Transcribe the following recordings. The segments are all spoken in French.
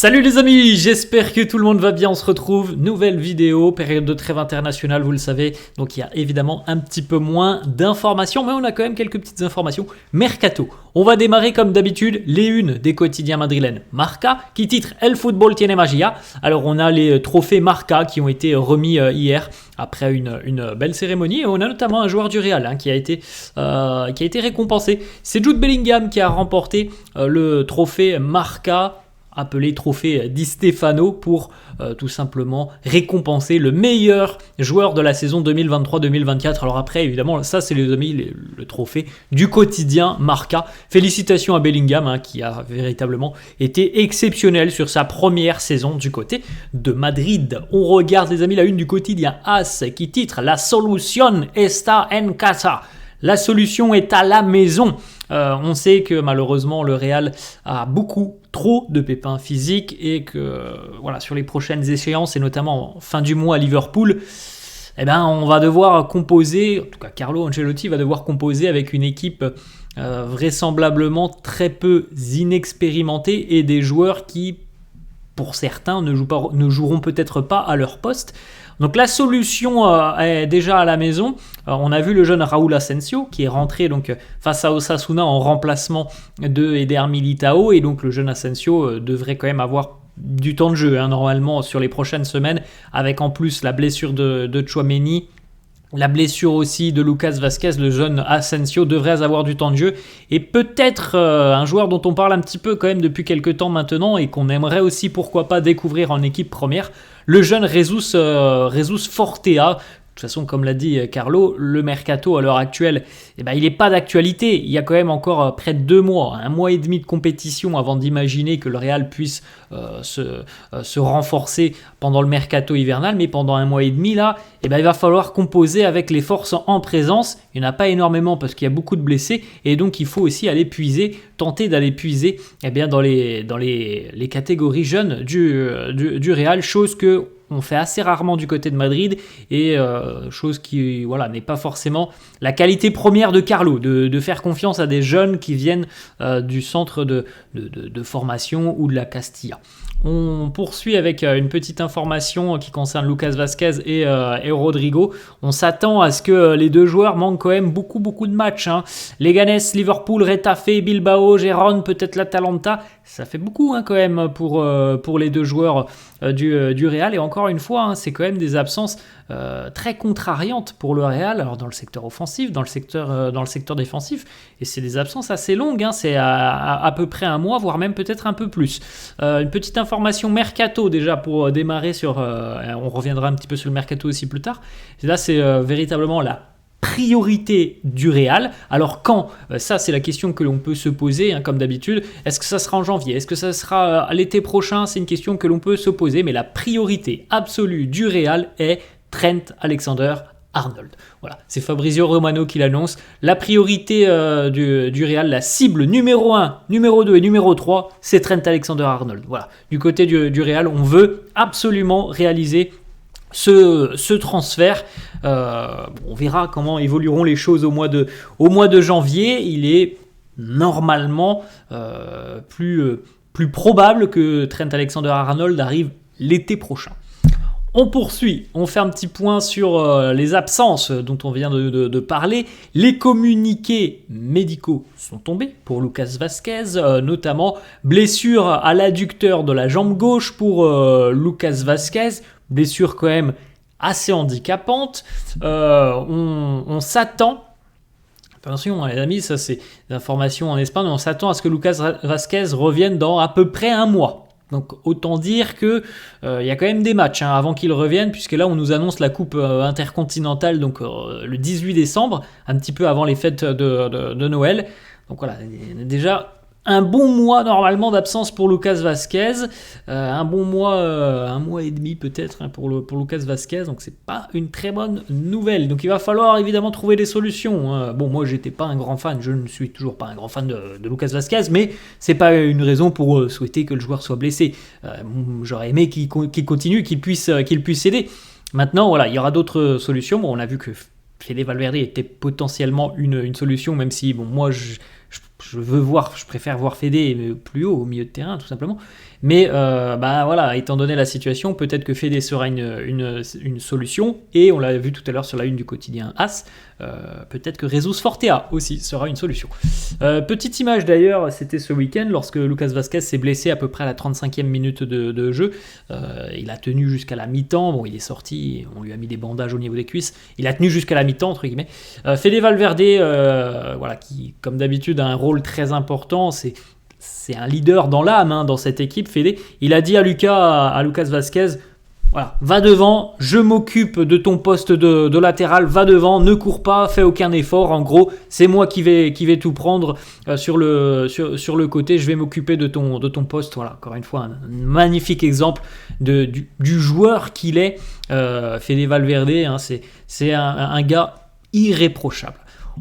Salut les amis, j'espère que tout le monde va bien, on se retrouve, nouvelle vidéo, période de trêve internationale, vous le savez, donc il y a évidemment un petit peu moins d'informations, mais on a quand même quelques petites informations. Mercato, on va démarrer comme d'habitude les unes des quotidiens madrilènes Marca, qui titre El Fútbol tiene magia. Alors on a les trophées Marca qui ont été remis hier, après une belle cérémonie, et on a notamment un joueur du Real qui a été récompensé. C'est Jude Bellingham qui a remporté le trophée Marca, appelé trophée Di Stefano, pour tout simplement récompenser le meilleur joueur de la saison 2023-2024. Alors après, évidemment, ça c'est les amis, le trophée du quotidien Marca. Félicitations à Bellingham qui a véritablement été exceptionnel sur sa première saison du côté de Madrid. On regarde les amis la une du quotidien AS qui titre La solución está en casa. La solution est à la maison. On sait que malheureusement le Real a trop de pépins physiques et que voilà, sur les prochaines échéances et notamment en fin du mois à Liverpool, on va devoir composer, en tout cas Carlo Ancelotti va devoir composer avec une équipe vraisemblablement très peu inexpérimentée et des joueurs qui, pour certains, ne joueront peut-être pas à leur poste. Donc la solution est déjà à la maison. On a vu le jeune Raúl Asensio qui est rentré donc face à Osasuna en remplacement de Eder Militao, et donc le jeune Asensio devrait quand même avoir du temps de jeu normalement sur les prochaines semaines, avec en plus la blessure de Tchouaméni. La blessure aussi de Lucas Vázquez, le jeune Asensio devrait avoir du temps de jeu, et peut-être un joueur dont on parle un petit peu quand même depuis quelques temps maintenant et qu'on aimerait aussi pourquoi pas découvrir en équipe première, le jeune Jesus Fortea. De toute façon, comme l'a dit Carlo, le mercato à l'heure actuelle, il n'est pas d'actualité. Il y a quand même encore près de 2 mois, 1 mois et demi de compétition avant d'imaginer que le Real puisse se renforcer pendant le mercato hivernal. Mais pendant 1 mois et demi, là, il va falloir composer avec les forces en présence. Il n'y en a pas énormément parce qu'il y a beaucoup de blessés, et donc il faut aussi tenter d'aller puiser dans les catégories jeunes du Real, chose que on fait assez rarement du côté de Madrid, et chose qui n'est pas forcément la qualité première de Carlo, de faire confiance à des jeunes qui viennent du centre de formation ou de la Castilla. On poursuit avec une petite information qui concerne Lucas Vázquez et Rodrigo. On s'attend à ce que les deux joueurs manquent quand même beaucoup de matchs. Leganés, Liverpool, Retafe, Bilbao, Gérone, peut-être l'Atalanta. Ça fait beaucoup quand même pour les deux joueurs du Real. Et encore une fois, c'est quand même des absences très contrariantes pour le Real. Alors dans le secteur offensif, dans le secteur défensif. Et c'est des absences assez longues. C'est à peu près 1 mois, voire même peut-être un peu plus. Une petite information mercato déjà pour démarrer on reviendra un petit peu sur le mercato aussi plus tard. Et là, c'est véritablement la priorité du Real. Alors quand, ça c'est la question que l'on peut se poser comme d'habitude. Est-ce que ça sera en janvier? Est-ce que ça sera à l'été prochain? C'est une question que l'on peut se poser, mais la priorité absolue du Real est Trent Alexander-Arnold. Voilà, c'est Fabrizio Romano qui l'annonce. La priorité du Real, la cible numéro 1, numéro 2 et numéro 3, c'est Trent Alexander-Arnold. Voilà, du côté du Real, on veut absolument réaliser ce transfert. On verra comment évolueront les choses au mois de janvier. Il est normalement plus probable que Trent Alexander-Arnold arrive l'été prochain. On poursuit, on fait un petit point sur les absences dont on vient de parler. Les communiqués médicaux sont tombés pour Lucas Vázquez, notamment blessure à l'adducteur de la jambe gauche pour Lucas Vázquez, blessure quand même assez handicapante. On s'attend, attention les amis, ça c'est des informations en Espagne, on s'attend à ce que Lucas Vázquez revienne dans à peu près 1 mois. Donc autant dire que y a quand même des matchs avant qu'il revienne, puisque là on nous annonce la coupe intercontinentale donc le 18 décembre, un petit peu avant les fêtes de Noël. Donc voilà, déjà un bon mois normalement d'absence pour Lucas Vázquez, un bon mois, 1 mois et demi peut-être pour Lucas Vázquez, donc c'est pas une très bonne nouvelle. Donc il va falloir évidemment trouver des solutions. Bon, moi j'étais pas un grand fan, je ne suis toujours pas un grand fan de Lucas Vázquez, mais c'est pas une raison pour souhaiter que le joueur soit blessé. J'aurais aimé qu'il continue, qu'il puisse aider. Maintenant voilà, il y aura d'autres solutions. Bon, on a vu que Fede Valverde était potentiellement une solution, même si bon, moi je préfère voir Fede plus haut au milieu de terrain tout simplement, Mais voilà, étant donné la situation, peut-être que Fede sera une solution. Et on l'a vu tout à l'heure sur la une du quotidien AS, peut-être que Jesus Fortea aussi sera une solution. Petite image d'ailleurs, c'était ce week-end lorsque Lucas Vazquez s'est blessé à peu près à la 35e minute de jeu. Il a tenu jusqu'à la mi-temps. Bon, il est sorti, on lui a mis des bandages au niveau des cuisses. Il a tenu jusqu'à la mi-temps, entre guillemets. Fede Valverde, qui, comme d'habitude, a un rôle très important. C'est un leader dans l'âme, dans cette équipe, Fede. Il a dit à Lucas Vazquez, voilà, va devant, je m'occupe de ton poste de latéral, va devant, ne cours pas, fais aucun effort. En gros, c'est moi qui vais tout prendre sur le côté, je vais m'occuper de ton poste. Voilà, encore une fois, un magnifique exemple du joueur qu'il est. Fede Valverde, c'est un gars irréprochable.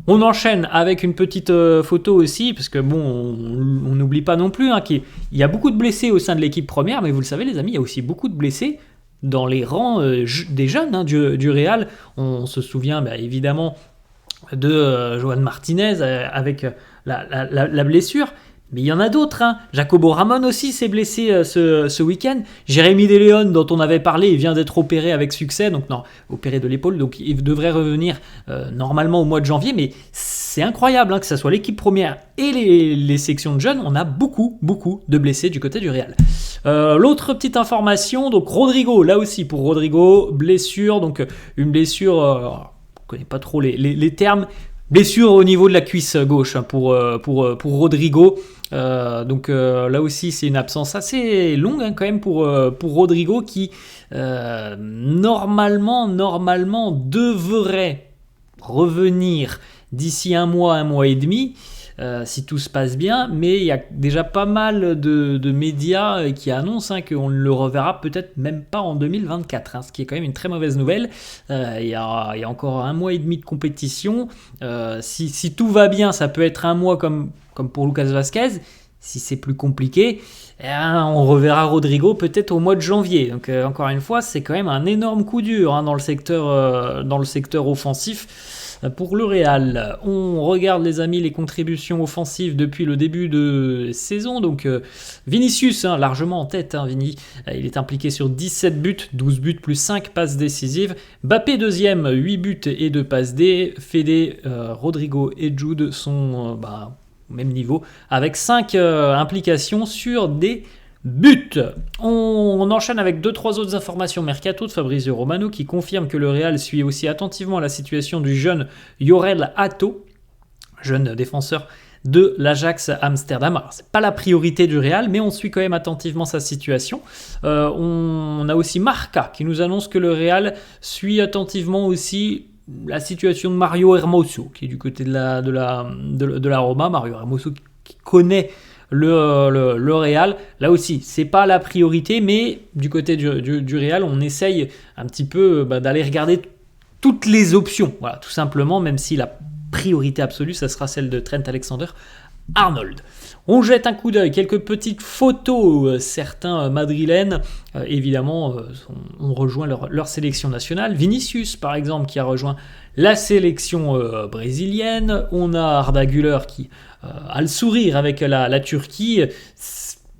On enchaîne avec une petite photo aussi, parce que on n'oublie pas non plus qu'il y a beaucoup de blessés au sein de l'équipe première, mais vous le savez les amis, il y a aussi beaucoup de blessés dans les rangs des jeunes du Real. On se souvient évidemment de Joan Martinez avec la blessure. Mais il y en a d'autres. Jacobo Ramon aussi s'est blessé ce week-end. Jérémy De Leon, dont on avait parlé, il vient d'être opéré avec succès. Donc non, opéré de l'épaule. Donc il devrait revenir normalement au mois de janvier. Mais c'est incroyable que ce soit l'équipe première et les sections de jeunes. On a beaucoup de blessés du côté du Real. L'autre petite information, donc Rodrigo, là aussi pour Rodrigo, blessure. Donc une blessure, on ne connaît pas trop les termes. Blessure au niveau de la cuisse gauche pour Rodrigo. Là aussi c'est une absence assez longue quand même pour Rodrigo qui normalement devrait revenir d'ici un mois et demi. Si tout se passe bien, mais il y a déjà pas mal de médias qui annoncent qu'on ne le reverra peut-être même pas en 2024, ce qui est quand même une très mauvaise nouvelle. Il y a encore un mois et demi de compétition. Si tout va bien, ça peut être un mois comme pour Lucas Vazquez. Si c'est plus compliqué, on reverra Rodrigo peut-être au mois de janvier. Donc encore une fois, c'est quand même un énorme coup dur dans le secteur offensif. Pour le Real, on regarde les amis les contributions offensives depuis le début de saison. Donc Vinicius, largement en tête, Vini, il est impliqué sur 17 buts, 12 buts plus 5 passes décisives. Mbappé deuxième, 8 buts et 2 passes D. Fede, Rodrigo et Jude sont au même niveau avec 5 implications sur des buts. On enchaîne avec 2-3 autres informations mercato de Fabrizio Romano qui confirme que le Real suit aussi attentivement la situation du jeune Jorel Hato, jeune défenseur de l'Ajax Amsterdam. Alors, c'est pas la priorité du Real, mais on suit quand même attentivement sa situation. On a aussi Marca qui nous annonce que le Real suit attentivement aussi la situation de Mario Hermoso, qui est du côté de la Roma. Mario Hermoso qui connaît le Real. Là aussi, c'est pas la priorité, mais du côté du Real, on essaye un petit peu d'aller regarder toutes les options. Voilà, tout simplement, même si la priorité absolue, ça sera celle de Trent Alexander-Arnold. On jette un coup d'œil, quelques petites photos, certains madrilènes, évidemment, ont rejoint leur sélection nationale. Vinicius, par exemple, qui a rejoint la sélection brésilienne. On a Arda Güler qui a le sourire avec la Turquie.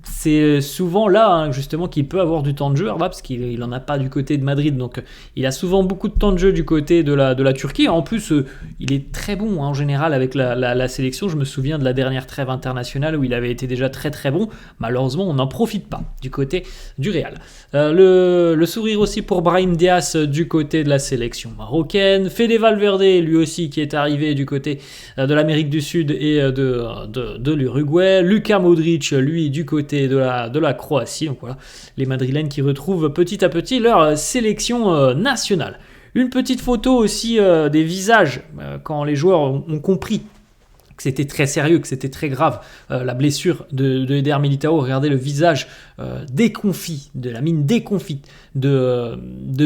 C'est souvent là, justement, qu'il peut avoir du temps de jeu, parce qu'il n'en a pas du côté de Madrid. Donc, il a souvent beaucoup de temps de jeu du côté de la Turquie. En plus, il est très bon en général avec la sélection. Je me souviens de la dernière trêve internationale où il avait été déjà très très bon. Malheureusement, on n'en profite pas du côté du Real. Le sourire aussi pour Brahim Diaz du côté de la sélection marocaine. Fede Valverde, lui aussi, qui est arrivé du côté de l'Amérique du Sud et de l'Uruguay. Luka Modric, lui, du côté de la Croatie. Donc voilà, les Madrilènes qui retrouvent petit à petit leur sélection nationale. Une petite photo aussi des visages quand les joueurs ont compris que c'était très sérieux, que c'était très grave, la blessure de Eder Militao. Regardez le visage déconfit, de la mine déconfite de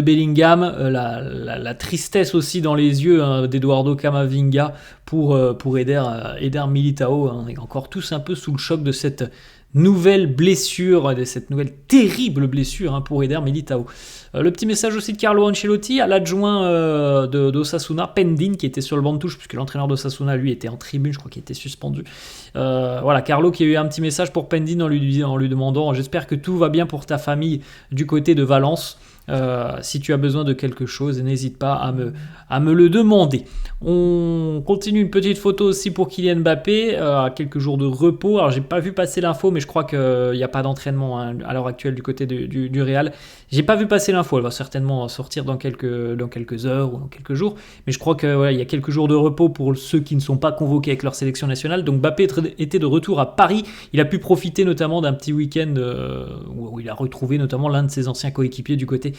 Bellingham, la tristesse aussi dans les yeux d'Eduardo Camavinga pour Eder Militao. On est encore tous un peu sous le choc de cette nouvelle blessure, de cette nouvelle terrible blessure pour Eder Militao. Le petit message aussi de Carlo Ancelotti à l'adjoint d'Osasuna, Pendin, qui était sur le banc de touche, puisque l'entraîneur d'Osasuna, lui, était en tribune, je crois qu'il était suspendu. Voilà, Carlo qui a eu un petit message pour Pendin en lui demandant « J'espère que tout va bien pour ta famille du côté de Valence. Si tu as besoin de quelque chose, n'hésite pas à me le demander. » On continue, une petite photo aussi pour Kylian Mbappé, à quelques jours de repos. Alors j'ai pas vu passer l'info, mais je crois qu'il n'y a pas d'entraînement à l'heure actuelle du côté du Real. J'ai pas vu passer l'info, elle va certainement sortir dans quelques heures ou dans quelques jours. Mais je crois qu'il y a quelques jours de repos pour ceux qui ne sont pas convoqués avec leur sélection nationale. Donc Mbappé était de retour à Paris. Il a pu profiter notamment d'un petit week-end où il a retrouvé notamment l'un de ses anciens coéquipiers du côté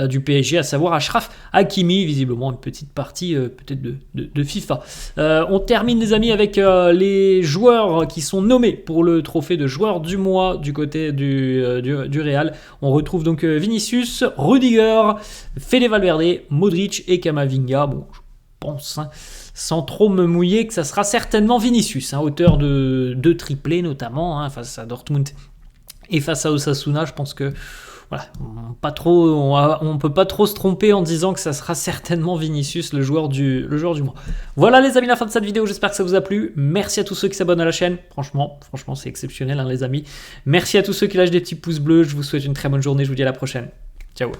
du PSG, à savoir Achraf Hakimi, visiblement une petite partie peut-être de FIFA. On termine les amis avec les joueurs qui sont nommés pour le trophée de joueur du mois du côté du Real. On retrouve donc Vinicius, Rudiger, Fede Valverde, Modric et Camavinga. Bon, je pense, sans trop me mouiller, que ça sera certainement Vinicius, auteur de 2 triplés notamment, face à Dortmund et face à Osasuna. Je pense que voilà, on peut pas trop se tromper en disant que ça sera certainement Vinicius, le joueur du mois. Voilà les amis, la fin de cette vidéo, j'espère que ça vous a plu. Merci à tous ceux qui s'abonnent à la chaîne, franchement c'est exceptionnel les amis. Merci à tous ceux qui lâchent des petits pouces bleus, je vous souhaite une très bonne journée, je vous dis à la prochaine. Ciao.